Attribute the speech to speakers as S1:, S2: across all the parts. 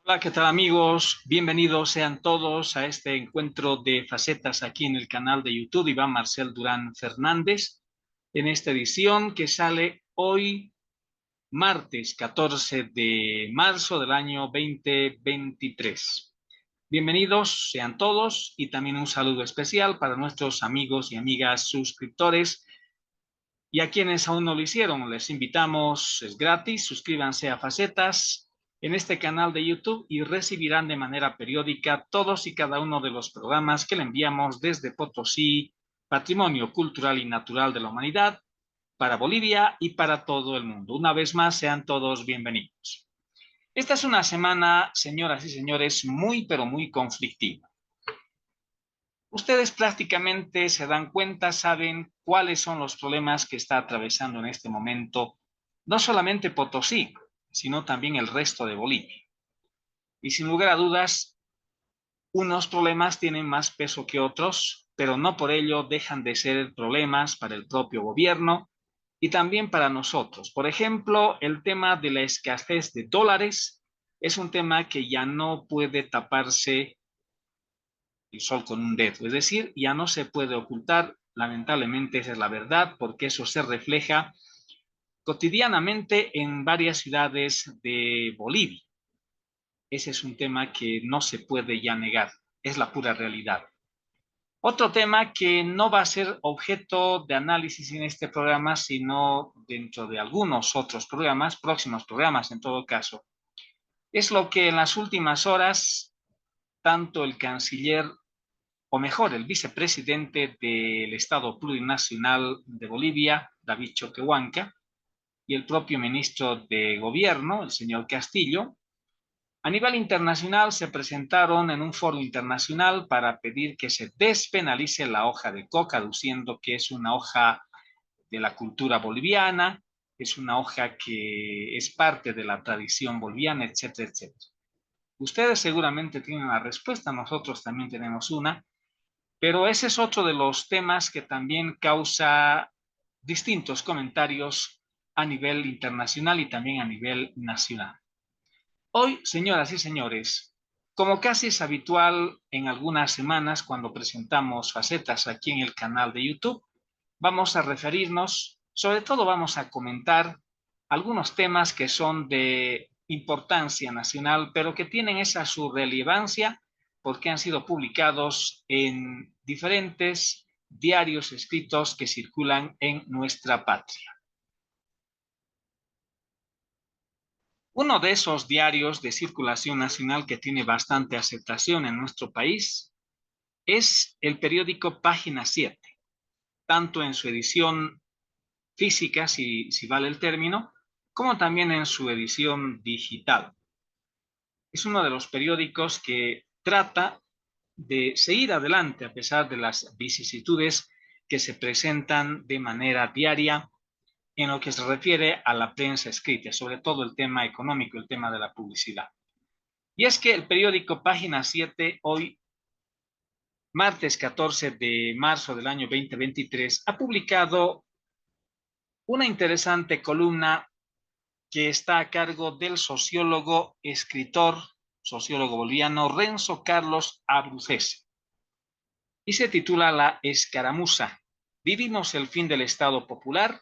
S1: Hola, ¿qué tal amigos? Bienvenidos sean todos a este encuentro de facetas aquí en el canal de YouTube Iván Marcel Durán Fernández, en esta edición que sale hoy, martes 14 de marzo del año 2023. Bienvenidos sean todos y también un saludo especial para nuestros amigos y amigas suscriptores y a quienes aún no lo hicieron, les invitamos, es gratis, suscríbanse a Facetas en este canal de YouTube y recibirán de manera periódica todos y cada uno de los programas que le enviamos desde Potosí, Patrimonio Cultural y Natural de la Humanidad, para Bolivia y para todo el mundo. Una vez más, sean todos bienvenidos. Esta es una semana, señoras y señores, muy, pero muy conflictiva. Ustedes prácticamente se dan cuenta, saben cuáles son los problemas que está atravesando en este momento, no solamente Potosí, sino también el resto de Bolivia. Y sin lugar a dudas, unos problemas tienen más peso que otros, pero no por ello dejan de ser problemas para el propio gobierno y también para nosotros. Por ejemplo, el tema de la escasez de dólares es un tema que ya no puede taparse el sol con un dedo. Es decir, ya no se puede ocultar, lamentablemente esa es la verdad, porque eso se refleja cotidianamente en varias ciudades de Bolivia. Ese es un tema que no se puede ya negar, es la pura realidad. Otro tema que no va a ser objeto de análisis en este programa, sino dentro de algunos otros programas, próximos programas en todo caso, es lo que en las últimas horas tanto el canciller o mejor, el vicepresidente del Estado Plurinacional de Bolivia, David Choquehuanca, y el propio ministro de Gobierno, el señor Castillo, a nivel internacional se presentaron en un foro internacional para pedir que se despenalice la hoja de coca, aduciendo que es una hoja de la cultura boliviana, es una hoja que es parte de la tradición boliviana, etcétera, etcétera. Ustedes seguramente tienen la respuesta, nosotros también tenemos una, pero ese es otro de los temas que también causa distintos comentarios a nivel internacional y también a nivel nacional. Hoy, señoras y señores, como casi es habitual en algunas semanas cuando presentamos facetas aquí en el canal de YouTube, vamos a referirnos, sobre todo vamos a comentar algunos temas que son de importancia nacional, pero que tienen esa su relevancia porque han sido publicados en diferentes diarios escritos que circulan en nuestra patria. Uno de esos diarios de circulación nacional que tiene bastante aceptación en nuestro país es el periódico Página 7, tanto en su edición física, si vale el término, como también en su edición digital. Es uno de los periódicos que trata de seguir adelante a pesar de las vicisitudes que se presentan de manera diaria en lo que se refiere a la prensa escrita, sobre todo el tema económico, el tema de la publicidad. Y es que el periódico Página 7, hoy, martes 14 de marzo del año 2023, ha publicado una interesante columna que está a cargo del sociólogo, escritor, sociólogo boliviano Renzo Carlos Abrucese. Y se titula La escaramuza. ¿Vivimos el fin del Estado popular?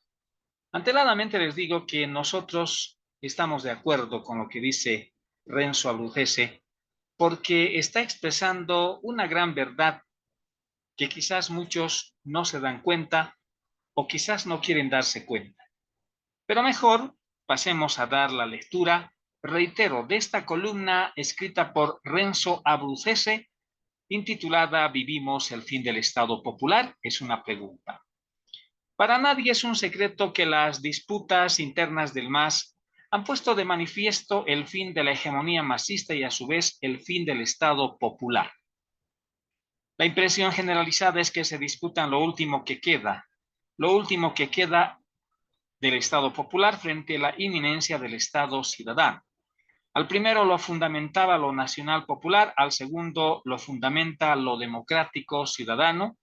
S1: Anteladamente les digo que nosotros estamos de acuerdo con lo que dice Renzo Abrucese, porque está expresando una gran verdad que quizás muchos no se dan cuenta o quizás no quieren darse cuenta. Pero mejor pasemos a dar la lectura, reitero, de esta columna escrita por Renzo Abrucese, intitulada ¿Vivimos el fin del Estado popular? Es una pregunta. Para nadie es un secreto que las disputas internas del MAS han puesto de manifiesto el fin de la hegemonía masista y a su vez el fin del Estado popular. La impresión generalizada es que se disputan lo último que queda del Estado popular frente a la inminencia del Estado ciudadano. Al primero lo fundamentaba lo nacional popular, al segundo lo fundamenta lo democrático ciudadano.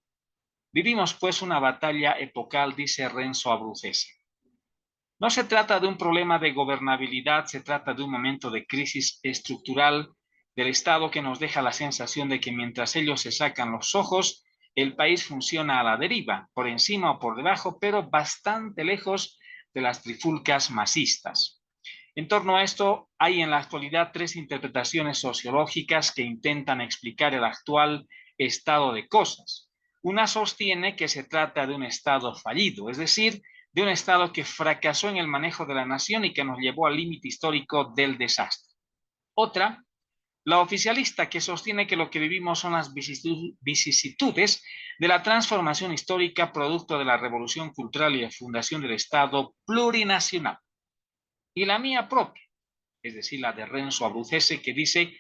S1: Vivimos pues una batalla epocal, dice Renzo Abrucese. No se trata de un problema de gobernabilidad, se trata de un momento de crisis estructural del Estado que nos deja la sensación de que mientras ellos se sacan los ojos, el país funciona a la deriva, por encima o por debajo, pero bastante lejos de las trifulcas masistas. En torno a esto, hay en la actualidad tres interpretaciones sociológicas que intentan explicar el actual estado de cosas. Una sostiene que se trata de un estado fallido, es decir, de un estado que fracasó en el manejo de la nación y que nos llevó al límite histórico del desastre. Otra, la oficialista, que sostiene que lo que vivimos son las vicisitudes de la transformación histórica producto de la revolución cultural y la fundación del Estado plurinacional. Y la mía propia, es decir, la de Renzo Abruzzese, que dice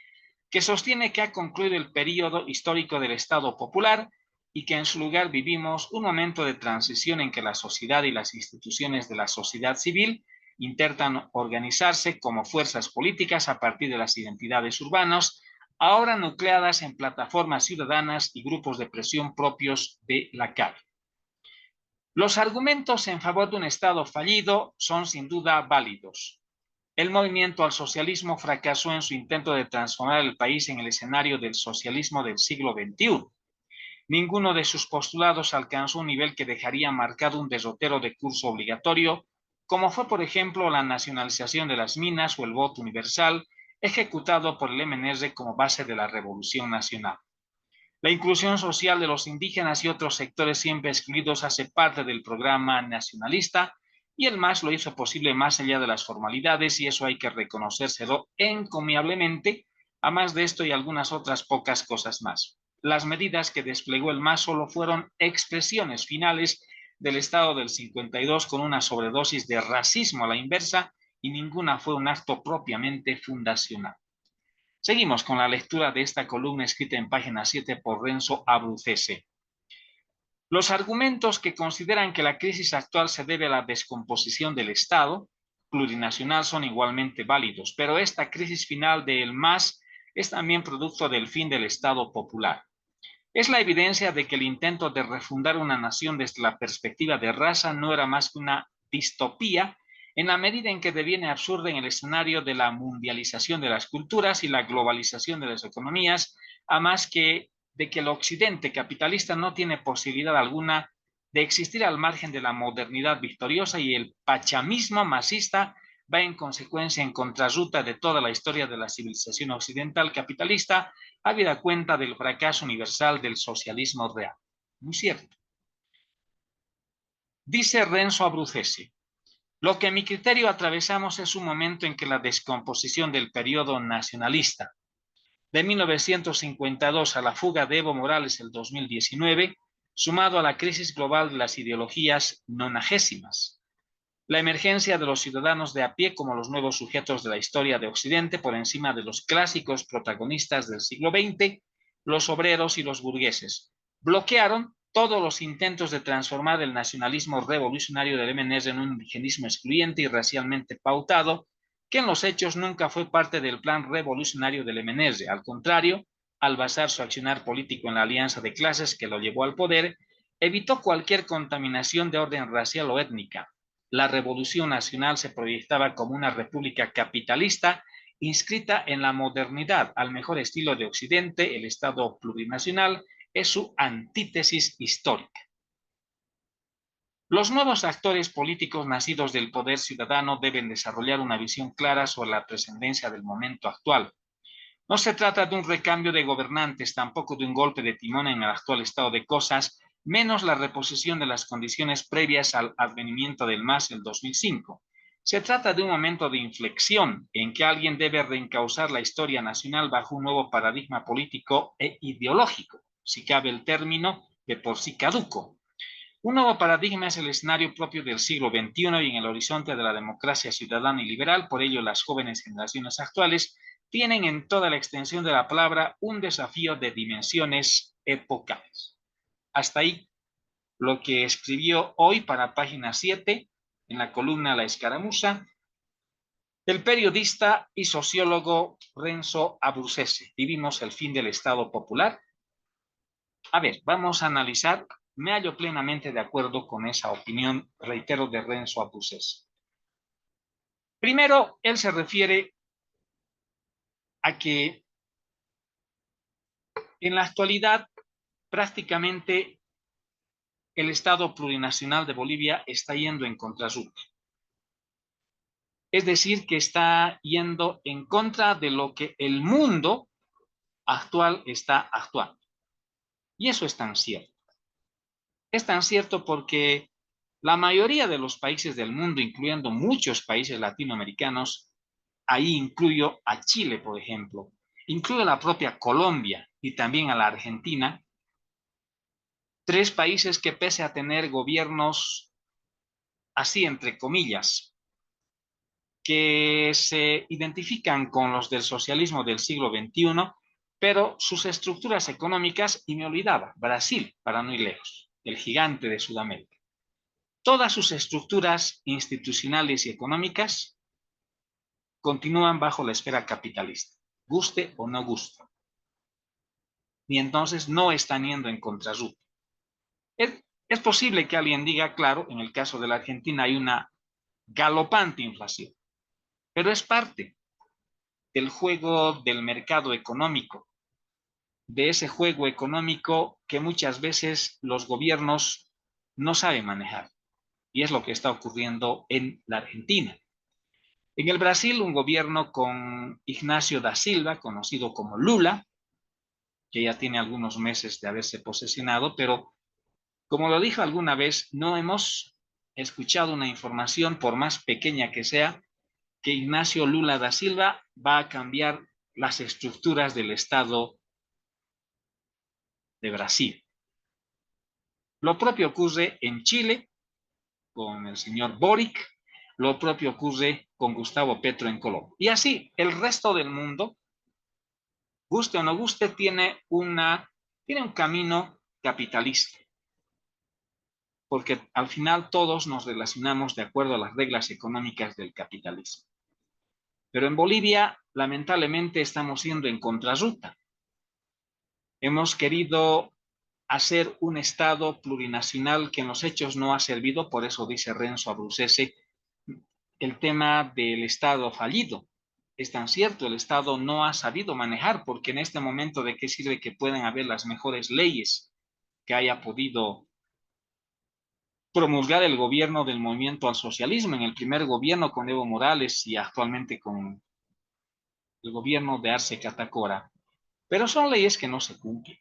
S1: que sostiene que ha concluido el período histórico del Estado popular y que en su lugar vivimos un momento de transición en que la sociedad y las instituciones de la sociedad civil intentan organizarse como fuerzas políticas a partir de las identidades urbanas, ahora nucleadas en plataformas ciudadanas y grupos de presión propios de la calle. Los argumentos en favor de un Estado fallido son sin duda válidos. El movimiento al socialismo fracasó en su intento de transformar el país en el escenario del socialismo del siglo XXI. Ninguno de sus postulados alcanzó un nivel que dejaría marcado un derrotero de curso obligatorio, como fue, por ejemplo, la nacionalización de las minas o el voto universal, ejecutado por el MNR como base de la Revolución Nacional. La inclusión social de los indígenas y otros sectores siempre excluidos hace parte del programa nacionalista, y el MAS lo hizo posible más allá de las formalidades, y eso hay que reconocérselo encomiablemente, a más de esto y algunas otras pocas cosas más. Las medidas que desplegó el MAS solo fueron expresiones finales del Estado del 52 con una sobredosis de racismo a la inversa, y ninguna fue un acto propiamente fundacional. Seguimos con la lectura de esta columna escrita en página 7 por Renzo Abruzzese. Los argumentos que consideran que la crisis actual se debe a la descomposición del Estado plurinacional son igualmente válidos, pero esta crisis final del MAS es también producto del fin del Estado popular. Es la evidencia de que el intento de refundar una nación desde la perspectiva de raza no era más que una distopía, en la medida en que deviene absurda en el escenario de la mundialización de las culturas y la globalización de las economías, a más que de que el occidente capitalista no tiene posibilidad alguna de existir al margen de la modernidad victoriosa, y el pachamismo masista va en consecuencia en contrarruta de toda la historia de la civilización occidental capitalista, habida cuenta del fracaso universal del socialismo real. Muy cierto. Dice Renzo Abruzzese: lo que a mi criterio atravesamos es un momento en que la descomposición del periodo nacionalista, de 1952 a la fuga de Evo Morales el 2019, sumado a la crisis global de las ideologías nonagésimas, la emergencia de los ciudadanos de a pie como los nuevos sujetos de la historia de Occidente por encima de los clásicos protagonistas del siglo XX, los obreros y los burgueses, bloquearon todos los intentos de transformar el nacionalismo revolucionario del MNR en un indigenismo excluyente y racialmente pautado, que en los hechos nunca fue parte del plan revolucionario del MNR. Al contrario, al basar su accionar político en la alianza de clases que lo llevó al poder, evitó cualquier contaminación de orden racial o étnica. La Revolución Nacional se proyectaba como una república capitalista inscrita en la modernidad, al mejor estilo de Occidente. El Estado plurinacional es su antítesis histórica. Los nuevos actores políticos nacidos del poder ciudadano deben desarrollar una visión clara sobre la trascendencia del momento actual. No se trata de un recambio de gobernantes, tampoco de un golpe de timón en el actual estado de cosas, menos la reposición de las condiciones previas al advenimiento del MAS en 2005. Se trata de un momento de inflexión en que alguien debe reencauzar la historia nacional bajo un nuevo paradigma político e ideológico, si cabe el término de por sí caduco. Un nuevo paradigma es el escenario propio del siglo XXI y en el horizonte de la democracia ciudadana y liberal. Por ello, las jóvenes generaciones actuales tienen en toda la extensión de la palabra un desafío de dimensiones epocales. Hasta ahí lo que escribió hoy para página 7, en la columna La Escaramuza, el periodista y sociólogo Renzo Abruzzese. ¿Vivimos el fin del Estado popular? A ver, vamos a analizar. Me hallo plenamente de acuerdo con esa opinión, reitero, de Renzo Abruzzese. Primero, él se refiere a que en la actualidad prácticamente el Estado plurinacional de Bolivia está yendo en contrarruta. Es decir, que está yendo en contra de lo que el mundo actual está actuando. Y eso es tan cierto. Es tan cierto porque la mayoría de los países del mundo, incluyendo muchos países latinoamericanos, ahí incluyo a Chile, por ejemplo, incluyo a la propia Colombia y también a la Argentina, tres países que pese a tener gobiernos así, entre comillas, que se identifican con los del socialismo del siglo XXI, pero sus estructuras económicas, y me olvidaba, Brasil, para no ir lejos, el gigante de Sudamérica. Todas sus estructuras institucionales y económicas continúan bajo la esfera capitalista, guste o no guste. Y entonces no están yendo en contrarruta. Es posible que alguien diga, claro, en el caso de la Argentina hay una galopante inflación, pero es parte del juego del mercado económico, de ese juego económico que muchas veces los gobiernos no saben manejar. Y es lo que está ocurriendo en la Argentina. En el Brasil, un gobierno con Ignacio da Silva, conocido como Lula, que ya tiene algunos meses de haberse posesionado, pero como lo dijo alguna vez, no hemos escuchado una información, por más pequeña que sea, que Ignacio Lula da Silva va a cambiar las estructuras del Estado de Brasil. Lo propio ocurre en Chile con el señor Boric, lo propio ocurre con Gustavo Petro en Colombia. Y así, el resto del mundo, guste o no guste, tiene un camino capitalista, porque al final todos nos relacionamos de acuerdo a las reglas económicas del capitalismo. Pero en Bolivia, lamentablemente, estamos yendo en contrarruta. Hemos querido hacer un Estado plurinacional que en los hechos no ha servido, por eso dice Renzo Abruzzese, el tema del Estado fallido. Es tan cierto, el Estado no ha sabido manejar, porque en este momento de qué sirve que puedan haber las mejores leyes que haya podido promulgar el gobierno del movimiento al socialismo, en el primer gobierno con Evo Morales y actualmente con el gobierno de Arce Catacora, pero son leyes que no se cumplen.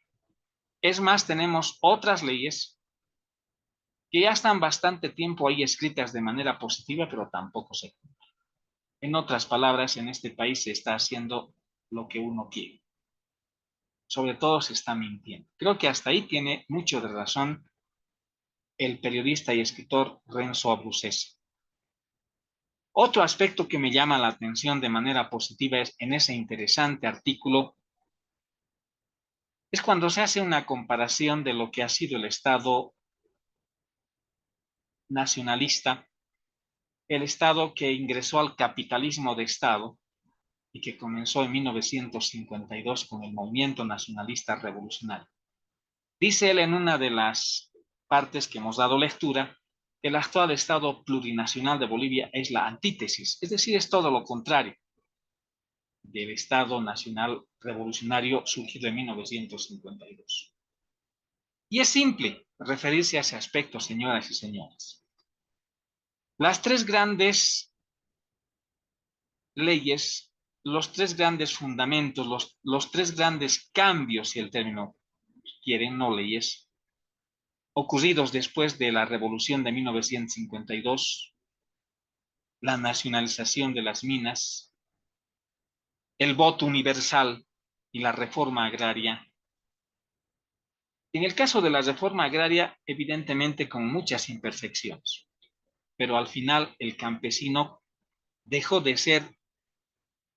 S1: Es más, tenemos otras leyes que ya están bastante tiempo ahí escritas de manera positiva, pero tampoco se cumplen. En otras palabras, en este país se está haciendo lo que uno quiere. Sobre todo se está mintiendo. Creo que hasta ahí tiene mucho de razón el periodista y escritor Renzo Abruzzese. Otro aspecto que me llama la atención de manera positiva es en ese interesante artículo es cuando se hace una comparación de lo que ha sido el Estado nacionalista, el Estado que ingresó al capitalismo de Estado y que comenzó en 1952 con el movimiento nacionalista revolucionario. Dice él en una de las partes que hemos dado lectura, el actual Estado plurinacional de Bolivia es la antítesis, es decir, es todo lo contrario del Estado Nacional Revolucionario surgido en 1952. Y es simple referirse a ese aspecto, señoras y señores. Las tres grandes leyes, los tres grandes fundamentos, los tres grandes cambios, si el término quieren, no leyes, ocurridos después de la Revolución de 1952, la nacionalización de las minas, el voto universal y la reforma agraria. En el caso de la reforma agraria, evidentemente con muchas imperfecciones, pero al final el campesino dejó de ser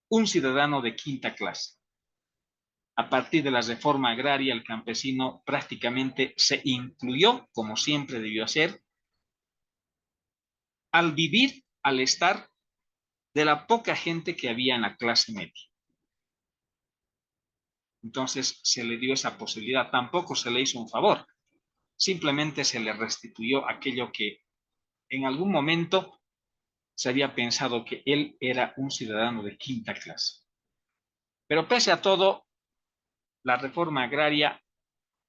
S1: un ciudadano de quinta clase. A partir de la reforma agraria, el campesino prácticamente se incluyó, como siempre debió hacer, al vivir, al estar de la poca gente que había en la clase media. Entonces se le dio esa posibilidad. Tampoco se le hizo un favor, simplemente se le restituyó aquello que en algún momento se había pensado que él era un ciudadano de quinta clase. Pero pese a todo, la reforma agraria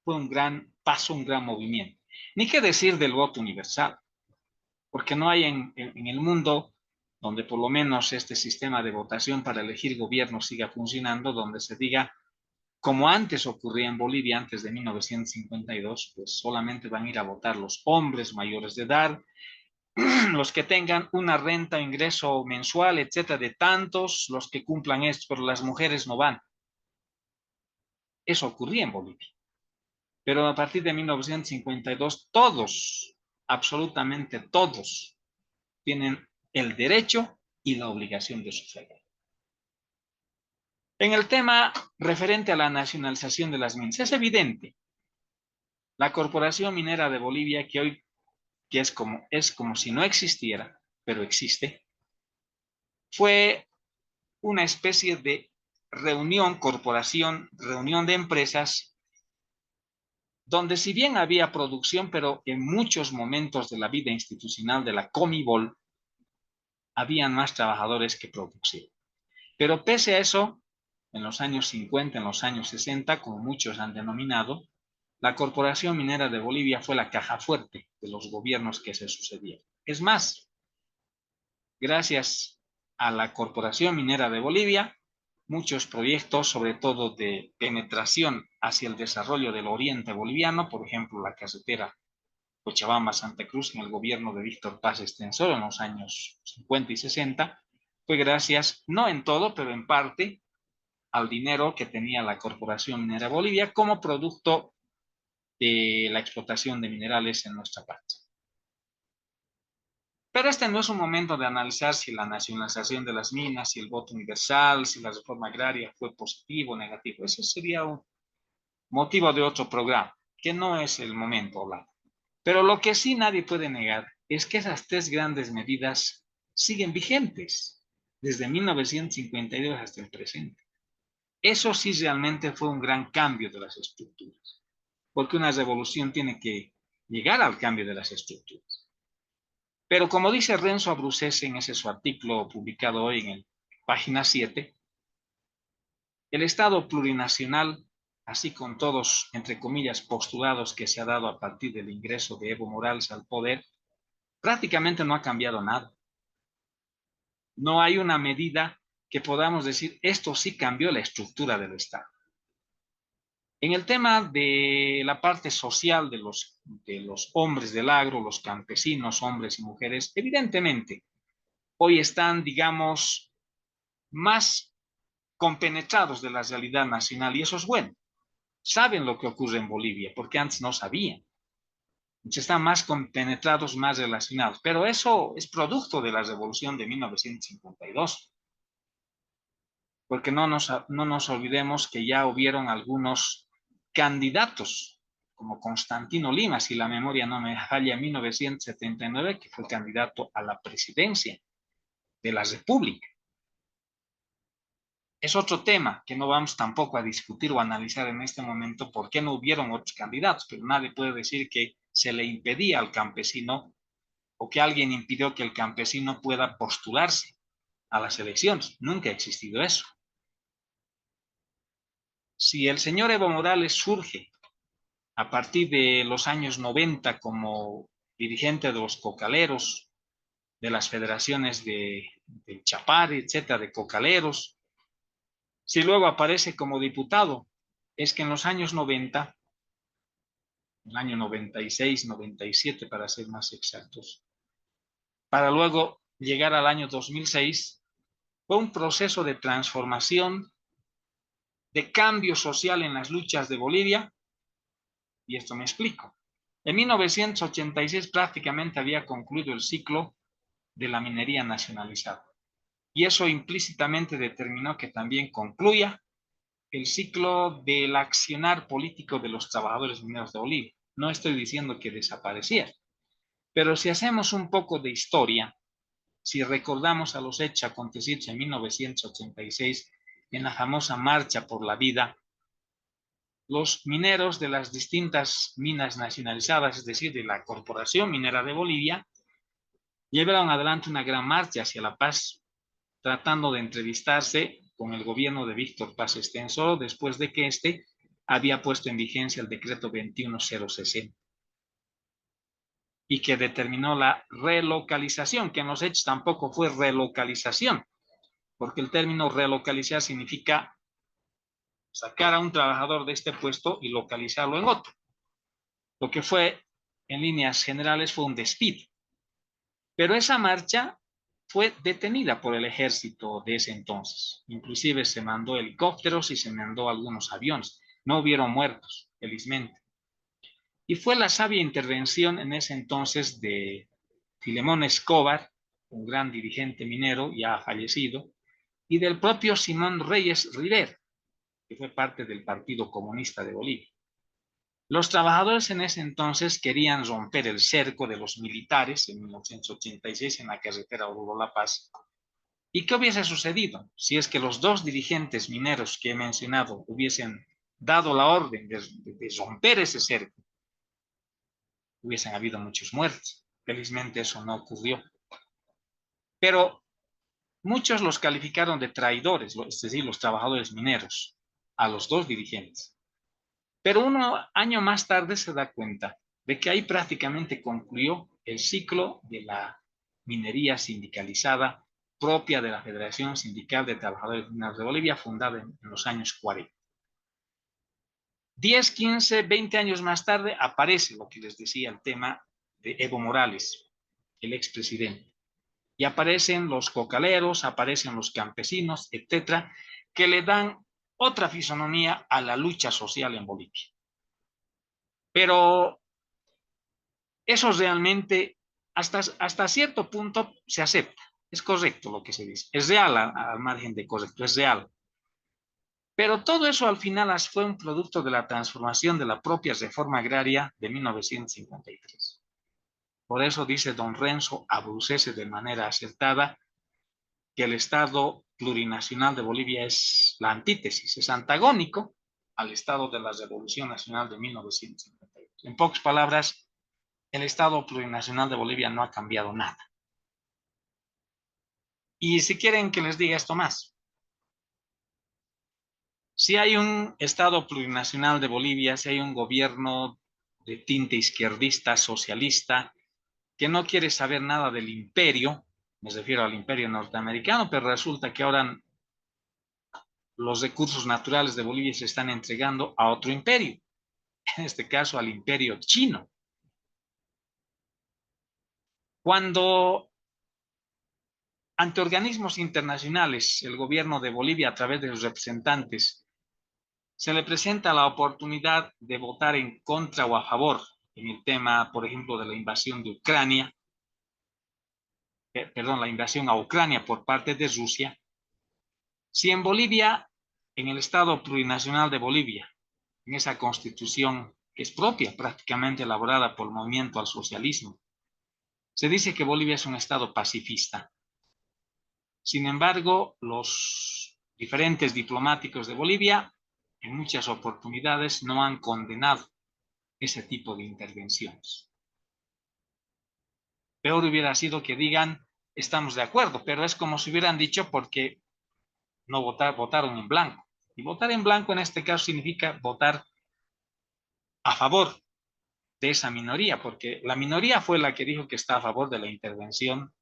S1: fue un gran paso, un gran movimiento. Ni qué decir del voto universal, porque no hay en el mundo donde por lo menos este sistema de votación para elegir gobierno siga funcionando, donde se diga, como antes ocurría en Bolivia, antes de 1952, pues solamente van a ir a votar los hombres mayores de edad, los que tengan una renta, ingreso mensual, etcétera, de tantos, los que cumplan esto, pero las mujeres no van. Eso ocurría en Bolivia. Pero a partir de 1952, todos, absolutamente todos, tienen el derecho y la obligación de sufragar. En el tema referente a la nacionalización de las minas, es evidente, la Corporación Minera de Bolivia, que hoy que es como si no existiera, pero existe, fue una especie de reunión, corporación, reunión de empresas, donde si bien había producción, pero en muchos momentos de la vida institucional de la Comibol, habían más trabajadores que producción. Pero pese a eso, en los años 50, en los años 60, como muchos han denominado, la Corporación Minera de Bolivia fue la caja fuerte de los gobiernos que se sucedieron. Es más, gracias a la Corporación Minera de Bolivia, muchos proyectos, sobre todo de penetración hacia el desarrollo del oriente boliviano, por ejemplo, la carretera Cochabamba-Santa Cruz en el gobierno de Víctor Paz Extensor en los años 50 y 60, fue gracias, no en todo, pero en parte, al dinero que tenía la Corporación Minera Bolivia como producto de la explotación de minerales en nuestra parte. Pero este no es un momento de analizar si la nacionalización de las minas, si el voto universal, si la reforma agraria fue positivo o negativo. Eso sería un motivo de otro programa, que no es el momento hablar. Pero lo que sí nadie puede negar es que esas tres grandes medidas siguen vigentes desde 1952 hasta el presente. Eso sí realmente fue un gran cambio de las estructuras, porque una revolución tiene que llegar al cambio de las estructuras. Pero como dice Renzo Abruzzese en ese su artículo publicado hoy en el página 7, el Estado plurinacional, así con todos, entre comillas, postulados que se ha dado a partir del ingreso de Evo Morales al poder, prácticamente no ha cambiado nada. No hay una medida que podamos decir, esto sí cambió la estructura del Estado. En el tema de la parte social de los hombres del agro, los campesinos, hombres y mujeres, evidentemente, hoy están, digamos, más compenetrados de la realidad nacional y eso es bueno. Saben lo que ocurre en Bolivia, porque antes no sabían. Están más compenetrados, más relacionados. Pero eso es producto de la revolución de 1952. Porque no nos olvidemos que ya hubieron algunos candidatos, como Constantino Lima, si la memoria no me falla, en 1979, que fue candidato a la presidencia de la República. Es otro tema que no vamos tampoco a discutir o analizar en este momento por qué no hubieron otros candidatos, pero nadie puede decir que se le impedía al campesino o que alguien impidió que el campesino pueda postularse a las elecciones. Nunca ha existido eso. Si el señor Evo Morales surge a partir de los años 90 como dirigente de los cocaleros, de las federaciones de Chapare, etcétera, de cocaleros, si luego aparece como diputado, es que en los años 90, el año 96, 97 para ser más exactos, para luego llegar al año 2006, fue un proceso de transformación, de cambio social en las luchas de Bolivia, y esto me explico. En 1986 prácticamente había concluido el ciclo de la minería nacionalizada, y eso implícitamente determinó que también concluya el ciclo del accionar político de los trabajadores mineros de Bolivia. No estoy diciendo que desapareciera, pero si hacemos un poco de historia, si recordamos a los hechos acontecidos en 1986 en la famosa Marcha por la Vida, los mineros de las distintas minas nacionalizadas, es decir, de la Corporación Minera de Bolivia, llevaron adelante una gran marcha hacia La Paz, tratando de entrevistarse con el gobierno de Víctor Paz Estenssoro después de que éste había puesto en vigencia el decreto 21060 y que determinó la relocalización, que en los hechos tampoco fue relocalización, porque el término relocalizar significa sacar a un trabajador de este puesto y localizarlo en otro. Lo que fue, en líneas generales, fue un despido. Pero esa marcha fue detenida por el ejército de ese entonces. Inclusive se mandó helicópteros y se mandó algunos aviones. No hubieron muertos, felizmente. Y fue la sabia intervención en ese entonces de Filemón Escobar, un gran dirigente minero ya fallecido, y del propio Simón Reyes Rivera, que fue parte del Partido Comunista de Bolivia. Los trabajadores en ese entonces querían romper el cerco de los militares en 1986 en la carretera Oruro-La Paz. ¿Y qué hubiese sucedido si es que los dos dirigentes mineros que he mencionado hubiesen dado la orden de romper ese cerco? Hubiesen habido muchos muertos. Felizmente eso no ocurrió. Pero muchos los calificaron de traidores, es decir, los trabajadores mineros, a los dos dirigentes. Pero un año más tarde se da cuenta de que ahí prácticamente concluyó el ciclo de la minería sindicalizada propia de la Federación Sindical de Trabajadores Mineros de Bolivia, fundada en los años 40. 10, 15, 20 años más tarde aparece lo que les decía, el tema de Evo Morales, el expresidente. Y aparecen los cocaleros, aparecen los campesinos, etcétera, que le dan otra fisonomía a la lucha social en Bolivia. Pero eso realmente, hasta cierto punto, se acepta. Es correcto lo que se dice. Es real al margen de correcto, es real. Pero todo eso al final fue un producto de la transformación de la propia reforma agraria de 1953. Por eso dice don Renzo Abrucese de manera acertada que el Estado plurinacional de Bolivia es la antítesis, es antagónico al Estado de la Revolución Nacional de 1953. En pocas palabras, el Estado plurinacional de Bolivia no ha cambiado nada. Y si quieren que les diga esto más, si hay un Estado plurinacional de Bolivia, si hay un gobierno de tinte izquierdista, socialista, que no quiere saber nada del imperio, me refiero al imperio norteamericano, pero resulta que ahora los recursos naturales de Bolivia se están entregando a otro imperio, en este caso al imperio chino. Cuando ante organismos internacionales, el gobierno de Bolivia a través de sus representantes, se le presenta la oportunidad de votar en contra o a favor en el tema, por ejemplo, de la invasión de Ucrania, la invasión a Ucrania por parte de Rusia. Si en Bolivia, en el Estado plurinacional de Bolivia, en esa constitución que es propia, prácticamente elaborada por el movimiento al socialismo, se dice que Bolivia es un Estado pacifista. Sin embargo, los diferentes diplomáticos de Bolivia en muchas oportunidades no han condenado ese tipo de intervenciones. Peor hubiera sido que digan, estamos de acuerdo, pero es como si hubieran dicho porque no votaron en blanco. Y votar en blanco en este caso significa votar a favor de esa minoría, porque la minoría fue la que dijo que está a favor de la intervención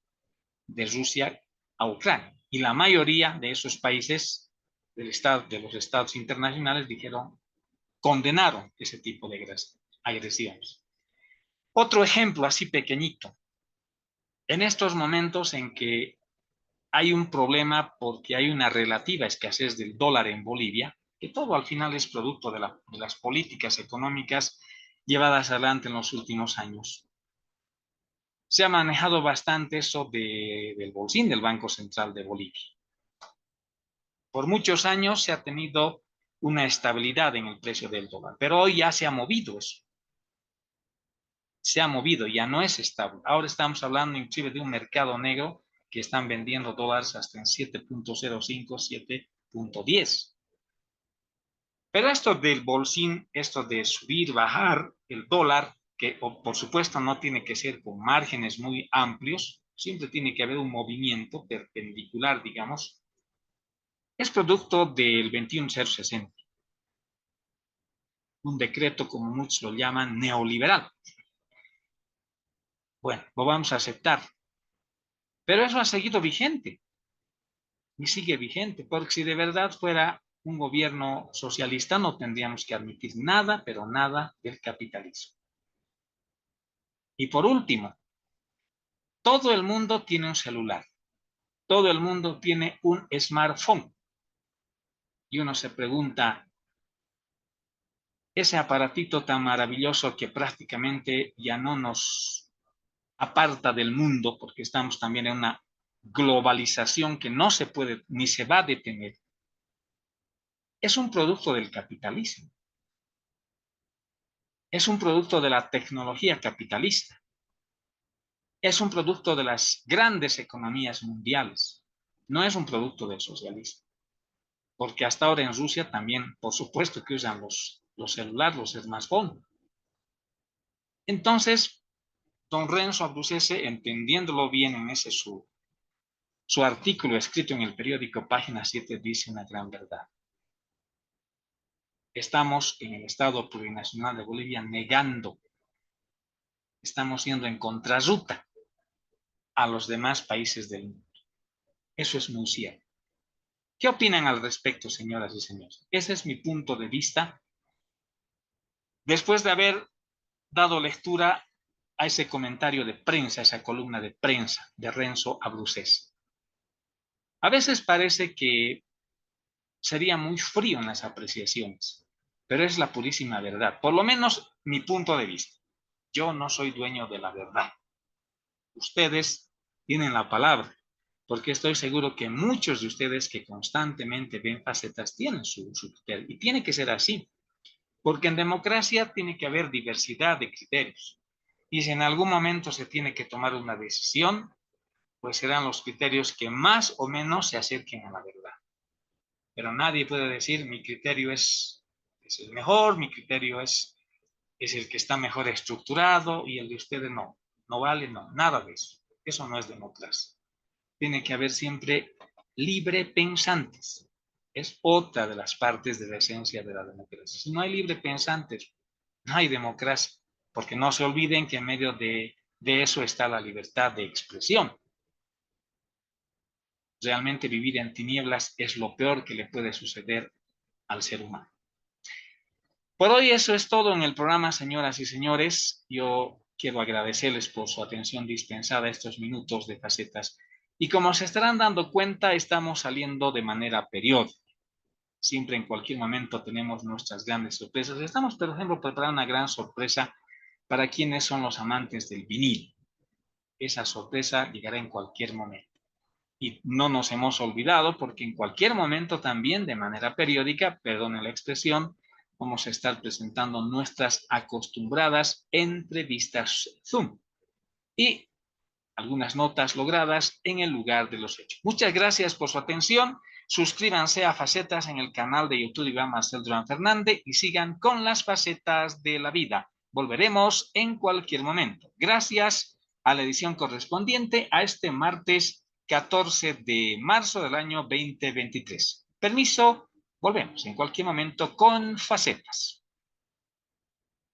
S1: de Rusia a Ucrania. Y la mayoría de esos países de los estados internacionales condenaron ese tipo de agresiones. Otro ejemplo así pequeñito. En estos momentos en que hay un problema porque hay una relativa escasez del dólar en Bolivia, que todo al final es producto de las políticas económicas llevadas adelante en los últimos años. Se ha manejado bastante eso del bolsín del Banco Central de Bolivia. Por muchos años se ha tenido una estabilidad en el precio del dólar, pero hoy ya se ha movido eso. Se ha movido, ya no es estable. Ahora estamos hablando inclusive de un mercado negro que están vendiendo dólares hasta en 7.05, 7.10. Pero esto del bolsín, esto de subir, bajar el dólar, que por supuesto no tiene que ser con márgenes muy amplios, siempre tiene que haber un movimiento perpendicular, digamos, es producto del 21060, un decreto, como muchos lo llaman, neoliberal. Bueno, lo vamos a aceptar, pero eso ha seguido vigente y sigue vigente, porque si de verdad fuera un gobierno socialista no tendríamos que admitir nada, pero nada del capitalismo. Y por último, todo el mundo tiene un celular, todo el mundo tiene un smartphone. Y uno se pregunta, ese aparatito tan maravilloso que prácticamente ya no nos aparta del mundo, porque estamos también en una globalización que no se puede ni se va a detener, es un producto del capitalismo, es un producto de la tecnología capitalista, es un producto de las grandes economías mundiales, no es un producto del socialismo, porque hasta ahora en Rusia también, por supuesto que usan los celulares, los smartphones. Entonces, don Renzo Abruzzese, entendiéndolo bien en ese su artículo escrito en el periódico Página 7, dice una gran verdad. Estamos en el Estado Plurinacional de Bolivia negando, estamos yendo en contrarruta a los demás países del mundo. Eso es muy cierto. ¿Qué opinan al respecto, señoras y señores? Ese es mi punto de vista después de haber dado lectura a ese comentario de prensa, esa columna de prensa de Renzo Abruzzese. A veces parece que sería muy frío en las apreciaciones, pero es la purísima verdad, por lo menos mi punto de vista. Yo no soy dueño de la verdad. Ustedes tienen la palabra, porque estoy seguro que muchos de ustedes que constantemente ven facetas tienen su criterio, y tiene que ser así, porque en democracia tiene que haber diversidad de criterios, y si en algún momento se tiene que tomar una decisión, pues serán los criterios que más o menos se acerquen a la verdad. Pero nadie puede decir mi criterio es el mejor, mi criterio es el que está mejor estructurado y el de ustedes no. No vale, no, nada de eso. Eso no es democracia. Tiene que haber siempre libre pensantes. Es otra de las partes de la esencia de la democracia. Si no hay libre pensantes, no hay democracia, porque no se olviden que en medio de eso está la libertad de expresión. Realmente vivir en tinieblas es lo peor que le puede suceder al ser humano. Por hoy eso es todo en el programa, señoras y señores. Yo quiero agradecerles por su atención dispensada estos minutos de facetas. Y como se estarán dando cuenta, estamos saliendo de manera periódica. Siempre en cualquier momento tenemos nuestras grandes sorpresas. Estamos, por ejemplo, preparando una gran sorpresa para quienes son los amantes del vinil. Esa sorpresa llegará en cualquier momento. Y no nos hemos olvidado porque en cualquier momento también, de manera periódica, perdone la expresión, vamos a estar presentando nuestras acostumbradas entrevistas Zoom y algunas notas logradas en el lugar de los hechos. Muchas gracias por su atención. Suscríbanse a Facetas en el canal de YouTube Iván Marcel Durán Fernández y sigan con las facetas de la vida. Volveremos en cualquier momento. Gracias a la edición correspondiente a este martes 14 de marzo del año 2023. Permiso, volvemos en cualquier momento con Facetas.